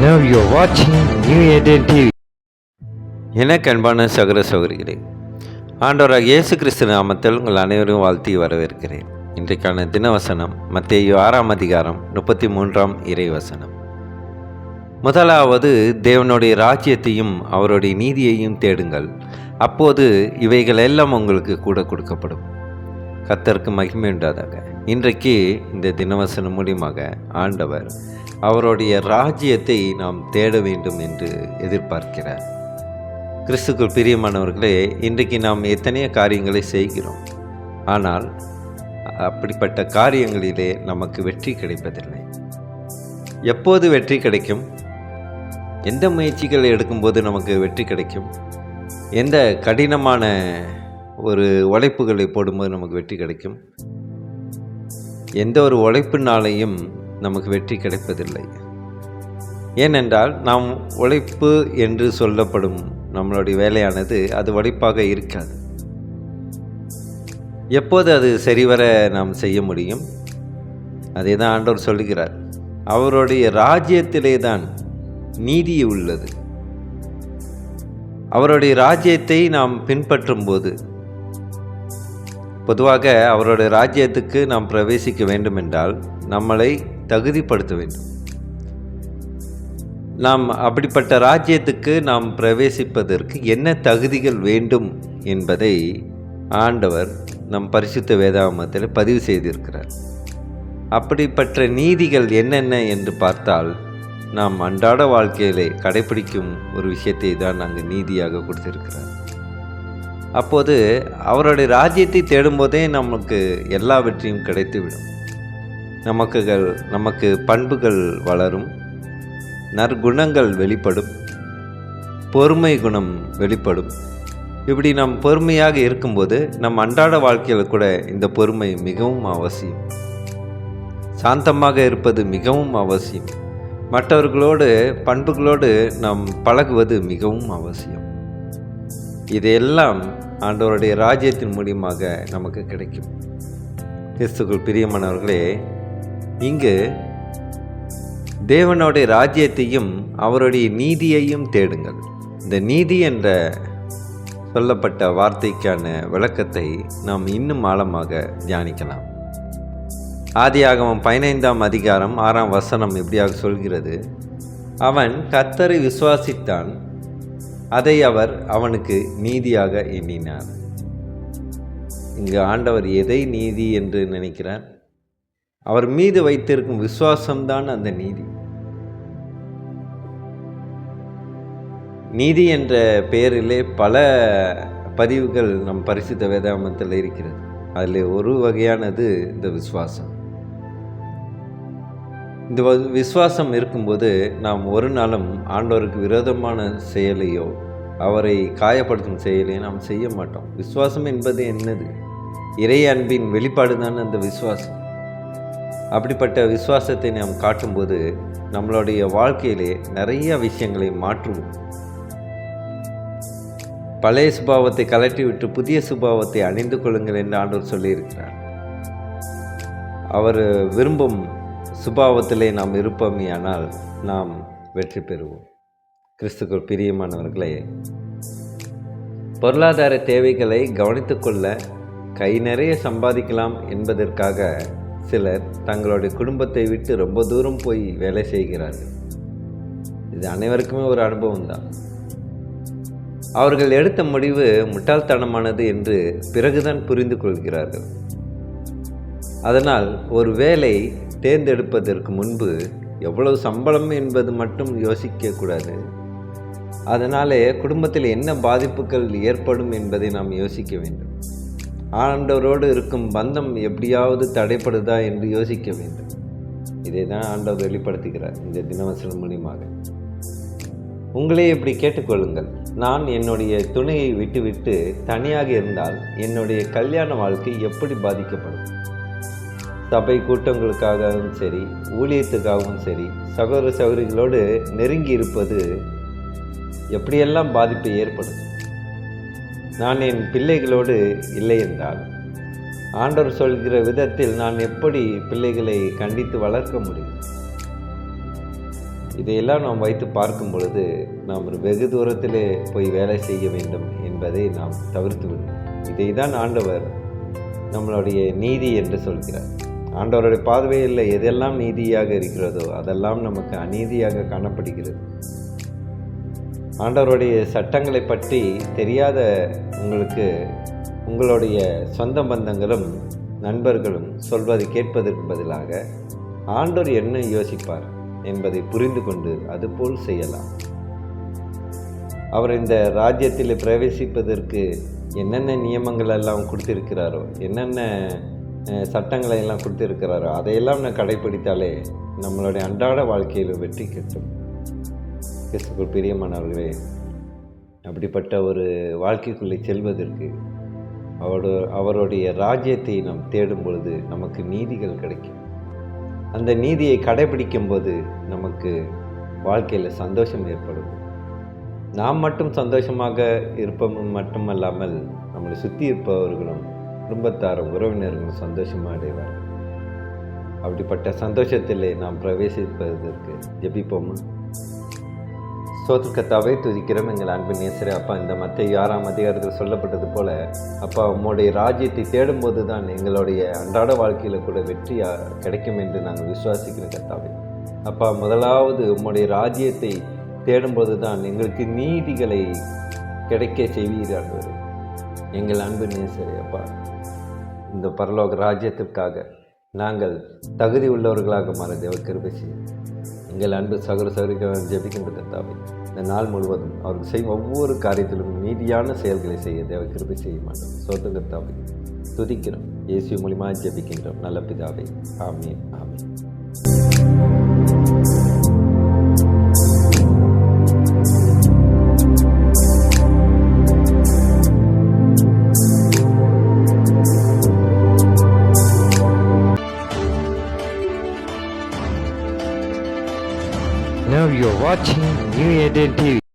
Now you're watching New Eden TV. எனக்கு அன்பான சகோதர சகோதரிகளே, ஆண்டவராக இயேசு கிறிஸ்து நாமத்தில் உங்கள் அனைவரும் வாழ்த்தி வரவேற்கிறேன். இன்றைக்கான தினவசனம் மத்தேயு 6ஆம் அதிகாரம் 33ஆம் இறைவசனம். முதலாவது தேவனுடைய ராஜ்யத்தையும் அவருடைய நீதியையும் தேடுங்கள், அப்போது இவைகள் எல்லாம் உங்களுக்கு கூட கொடுக்கப்படும். கர்த்தருக்கு மகிமை உண்டாதாக. இன்றைக்கு இந்த தினவசனம் மூலியமாக ஆண்டவர் அவருடைய ராஜ்யத்தை நாம் தேட வேண்டும் என்று எதிர்பார்க்கிறார். கிறிஸ்துக்குள் பிரியமானவர்களே, இன்றைக்கு நாம் எத்தனையோ காரியங்களை செய்கிறோம், ஆனால் அப்படிப்பட்ட காரியங்களிலே நமக்கு வெற்றி கிடைப்பதில்லை. எப்போது வெற்றி கிடைக்கும்? எந்த முயற்சிகள் எடுக்கும்போது நமக்கு வெற்றி கிடைக்கும்? எந்த கடினமான ஒரு உழைப்புகளை போடும்போது நமக்கு வெற்றி கிடைக்கும்? எந்த ஒரு உழைப்பினாலையும் நமக்கு வெற்றி கிடைப்பதில்லை. ஏனென்றால் நாம் உழைப்பு என்று சொல்லப்படும் நம்மளுடைய வேலையானது அது உழைப்பாக இருக்காது. எப்போது அது சரிவர நாம் செய்ய முடியும்? அதை தான் ஆண்டவர் சொல்லுகிறார். அவருடைய ராஜ்யத்திலே தான் நீதி உள்ளது. அவருடைய ராஜ்யத்தை நாம் பின்பற்றும் போது, பொதுவாக அவருடைய ராஜ்யத்துக்கு நாம் பிரவேசிக்க வேண்டுமென்றால் நம்மளை தகுதிப்படுத்த வேண்டும். நாம் அப்படிப்பட்ட ராஜ்யத்துக்கு நாம் பிரவேசிப்பதற்கு என்ன தகுதிகள் வேண்டும் என்பதை ஆண்டவர் நம் பரிசுத்த வேதாகமத்தில் பதிவு செய்திருக்கிறார். அப்படிப்பட்ட நீதிகள் என்னென்ன என்று பார்த்தால், நாம் அன்றாட வாழ்க்கையிலே கடைபிடிக்கும் ஒரு விஷயத்தை தான் அங்கு நீதியாக கொடுத்திருக்கிறார். அப்போது அவருடைய ராஜ்யத்தை தேடும்போதே நமக்கு எல்லாவற்றையும் கிடைத்துவிடும். நமக்கு பண்புகள் வளரும், நற்குணங்கள் வெளிப்படும், பொறுமை குணம் வெளிப்படும். இப்படி நாம் பொறுமையாக இருக்கும்போது நம் அன்றாட வாழ்க்கையில் கூட இந்த பொறுமை மிகவும் அவசியம். சாந்தமாக இருப்பது மிகவும் அவசியம். மற்றவர்களோடு பண்புகளோடு நாம் பழகுவது மிகவும் அவசியம். இதையெல்லாம் ஆண்டவருடைய ராஜ்யத்தின் மூலியமாக நமக்கு கிடைக்கும். கிறிஸ்துக்குள் பிரியமானவர்களே, இங்கு தேவனுடைய ராஜ்யத்தையும் அவருடைய நீதியையும் தேடுங்கள். இந்த நீதி என்ற சொல்லப்பட்ட வார்த்தைக்கான விளக்கத்தை நாம் இன்னும் ஆழமாக தியானிக்கலாம். ஆதியாகமம் 15ஆம் அதிகாரம் 6ஆம் வசனம் இப்படியாக சொல்கிறது. அவன் கர்த்தரை விசுவாசித்தான், அதை அவர் அவனுக்கு நீதியாக எண்ணினார். இங்கு ஆண்டவர் எதை நீதி என்று நினைக்கிறார்? அவர் மீது வைத்திருக்கும் விசுவாசம்தான் அந்த நீதி. நீதி என்ற பெயரிலே பல பதிவுகள் நம் பரிசுத்த வேதாகமத்தில் இருக்கிறது. அதில் ஒரு வகையானது இந்த விசுவாசம். இந்த விசுவாசம் இருக்கும்போது நாம் ஒரு நாளும் ஆண்டவருக்கு விரோதமான செயலையோ அவரை காயப்படுத்தும் செயலையோ நாம் செய்ய மாட்டோம். விசுவாசம் என்பது என்னது? இறை அன்பின் வெளிப்பாடு தான் அந்த விசுவாசம். அப்படிப்பட்ட விசுவாசத்தை நாம் காட்டும்போது நம்மளுடைய வாழ்க்கையிலே நிறைய விஷயங்களை மாற்றுவோம். பழைய சுபாவத்தை கலட்டிவிட்டு புதிய சுபாவத்தை அணிந்து கொள்ளுங்கள் என்று ஆண்டவர் சொல்லியிருக்கிறார். அவர் விரும்பும் சுபாவத்திலே நாம் இருப்போமேயானால் நாம் வெற்றி பெறுவோம். கிறிஸ்துக்குள் பிரியமானவர்களே, பொருளாதார தேவைகளை கவனித்துக்கொள்ள கை நிறைய சம்பாதிக்கலாம் என்பதற்காக சிலர் தங்களுடைய குடும்பத்தை விட்டு ரொம்ப தூரம் போய் வேலை செய்கிறார்கள். இது அனைவருக்குமே ஒரு அனுபவம் தான். அவர்கள் எடுத்த முடிவு முட்டாள்தனமானது என்று பிறகுதான் புரிந்து கொள்கிறார்கள். அதனால் ஒரு வேலை தேர்ந்தெடுப்பதற்கு முன்பு எவ்வளவு சம்பளம் என்பது மட்டும் யோசிக்கக்கூடாது. அதனாலே குடும்பத்தில் என்ன பாதிப்புகள் ஏற்படும் என்பதை நாம் யோசிக்க வேண்டும். ஆண்டவரோடு இருக்கும் பந்தம் எப்படியாவது தடைப்படுதா என்று யோசிக்க வேண்டும். இதை தான் ஆண்டவர் வெளிப்படுத்துகிறார் இந்த தினவசனம் மூலியமாக. உங்களே இப்படி கேட்டுக்கொள்ளுங்கள். நான் என்னுடைய துணையை விட்டுவிட்டு தனியாக இருந்தால் என்னுடைய கல்யாண வாழ்க்கை எப்படி பாதிக்கப்படும்? சபை கூட்டங்களுக்காகவும் சரி, ஊழியத்துக்காகவும் சரி, சகோதர சகோதரிகளோடு நெருங்கி இருப்பது எப்படியெல்லாம் பாதிப்பை ஏற்படும்? நான் என் பிள்ளைகளோடு இல்லை என்றால் ஆண்டவர் சொல்கிற விதத்தில் நான் எப்படி பிள்ளைகளை கண்டித்து வளர்க்க முடியும்? இதையெல்லாம் நாம் வைத்து பார்க்கும் பொழுது நாம் ஒரு வெகு தூரத்திலே போய் வேலை செய்ய வேண்டும் என்பதை நாம் தவிர்த்து விடும். இதை தான் ஆண்டவர் நம்மளுடைய நீதி என்று சொல்கிறார். ஆண்டவருடைய பார்வையில் எதெல்லாம் நீதியாக இருக்கிறதோ அதெல்லாம் நமக்கு அநீதியாக காணப்படுகிறது. ஆண்டவருடைய சட்டங்களை பற்றி தெரியாத உங்களுக்கு உங்களுடைய சொந்த பந்தங்களும் நண்பர்களும் சொல்வதை கேட்பதற்கு பதிலாக ஆண்டவர் என்ன யோசிப்பார் என்பதை புரிந்து கொண்டு அதுபோல் செய்யலாம். அவர் இந்த ராஜ்யத்தில் பிரவேசிப்பதற்கு என்னென்ன நியமங்கள் எல்லாம் கொடுத்திருக்கிறாரோ, என்னென்ன சட்டங்களை எல்லாம் கொடுத்திருக்கிறாரோ அதையெல்லாம் நான் கடைப்பிடித்தாலே நம்மளுடைய அன்றாட வாழ்க்கையில் வெற்றி கிட்டும். கிறிஸ்துவுக்குள் பிரியமானவர்களே, அப்படிப்பட்ட ஒரு வாழ்க்கைக்குள்ளே செல்வதற்கு அவருடைய ராஜ்யத்தை நாம் தேடும் பொழுது நமக்கு நீதிகள் கிடைக்கும். அந்த நீதியை கடைபிடிக்கும் போது நமக்கு வாழ்க்கையில் சந்தோஷம் ஏற்படும். நாம் மட்டும் சந்தோஷமாக இருப்போம் மட்டுமல்லாமல் நம்மளை சுற்றி இருப்பவர்களும் குடும்பத்தாரும் உறவினர்களும் சந்தோஷமாக அடைவார்கள். அப்படிப்பட்ட சந்தோஷத்திலே நாம் பிரவேசிப்பதற்கு ஜெபிப்போமா? கர்த்தாவே, துதிக்கிறோம் எங்கள் அன்பின் நேசரே. அப்பா, இந்த மத்திய 6ஆம் அதிகாரத்தில் சொல்லப்பட்டது போல அப்பா, உம்முடைய ராஜ்யத்தை தேடும்போது தான் எங்களுடைய அன்றாட வாழ்க்கையில் கூட வெற்றி கிடைக்கும் என்று நாங்கள் விசுவாசிக்கிறோம் கர்த்தாவே. அப்பா, முதலாவது உம்முடைய ராஜ்யத்தை தேடும்போது தான் எங்களுக்கு நீதிகளை கிடைக்க செய்வீர்கள். எங்கள் அன்பின் நேசரே அப்பா, இந்த பரலோக ராஜ்யத்திற்காக நாங்கள் தகுதி உள்ளவர்களாக மாற தேவ கிருபை செய்யும். எங்கள் அன்பு சகோதர சகோதரிகள் ஜெபிக்கின்ற கர்த்தாவே, இந்த நாள் முழுவதும் அவர்கள் செய்யும் ஒவ்வொரு காரியத்திலும் நீதியான செயல்களை செய்ய தேவ கிருபை செய்ய மாட்டோம். சோத்திரம் கர்த்தாவே, துதிக்கிறோம். இயேசு மூலமாக ஜெபிக்கின்றோம் நல்ல பிதாவே. ஆமென், ஆமென். Now you're watching New Eden TV.